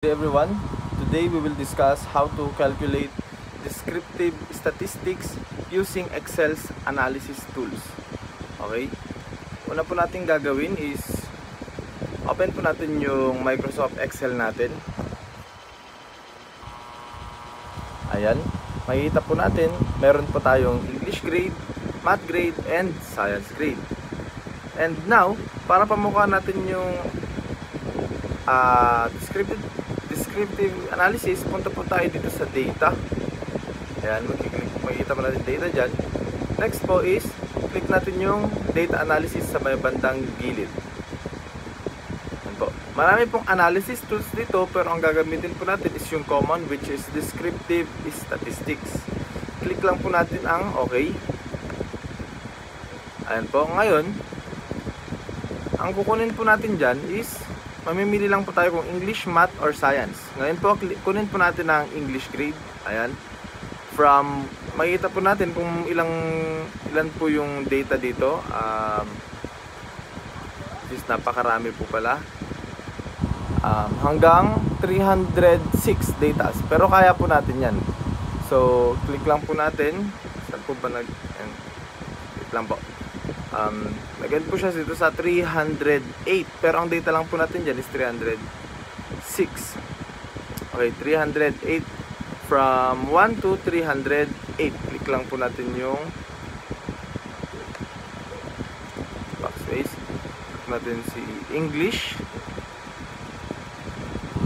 Hey everyone, today we will discuss how to calculate descriptive statistics using Excel's analysis tools. Okay? Una po natin gagawin is open po natin yung Microsoft Excel natin. Ayan, makikita po natin meron po tayong English grade, Math grade, and Science grade. And now, para pamukha natin yung descriptive analysis, punta po tayo dito sa data. Ayan, makikita po natin data dyan. Next po is, click natin yung data analysis sa may bandang gilid. Ayan po. Marami pong analysis tools dito, pero ang gagamitin po natin is yung common, which is descriptive statistics. Click lang po natin ang okay. Ayan po. Ngayon, ang kukunin po natin dyan is mamimili lang po tayo kung English, Math, or Science. Ngayon po, kunin po natin ang English grade. Ayan. From, makikita po natin kung ilan po yung data dito. Just napakarami po pala. Hanggang 306 data. Pero kaya po natin yan. So, click lang po natin. Saan po ba click lang po. Lagyan po siya dito sa 308, pero ang data lang po natin dyan is 306. Okay, 308 from 1 to 308. Click lang po natin yung backspace. Click natin si English.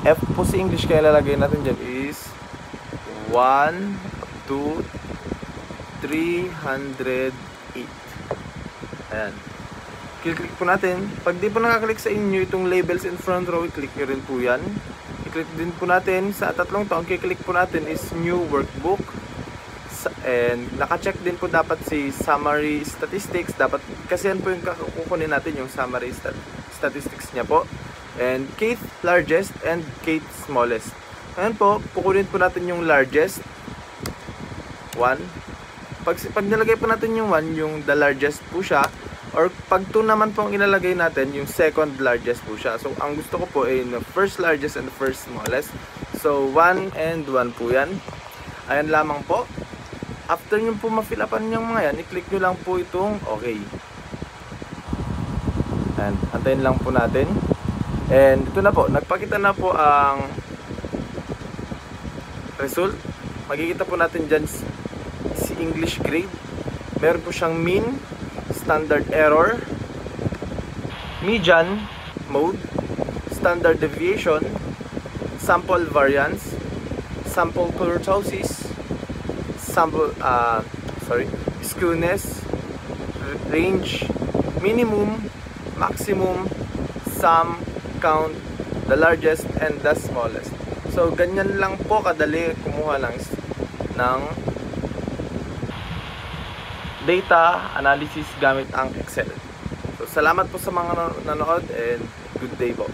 F po si English, kaya lalagay natin dyan is 1 to 308. Ayan. Click po natin. Pag di po nakaklik sa inyo itong labels in front row, i-click nyo rin po yan. I-click din po natin sa tatlong to. Ang i-click po natin is new workbook. And naka-check din po dapat si summary statistics. Dapat, kasi yan po yung kukunin natin, yung summary statistics niya po. And kth largest and kth smallest. Ayan po, kukunin po natin yung largest. 1. Pag nilagay po natin yung 1, yung the largest po siya. Or pag 2 naman po ang ilalagay natin, yung second largest po siya. So, ang gusto ko po ay the first largest and the first smallest. So, 1 and 1 po yan. Ayan lamang po. After nyo po ma-fill upan yung mga yan, i-click nyo lang po itong okay. And antayin lang po natin. And ito na po, nagpakita na po ang result. Makikita po natin dyan si English grade. Meron po siyang mean, standard error, median, mode, standard deviation, sample variance, sample kurtosis, skewness, range, minimum, maximum, sum, count, the largest, and the smallest. So, ganyan lang po kadali kumuha lang ng data analysis gamit ang Excel. So, salamat po sa mga nanood and good day po.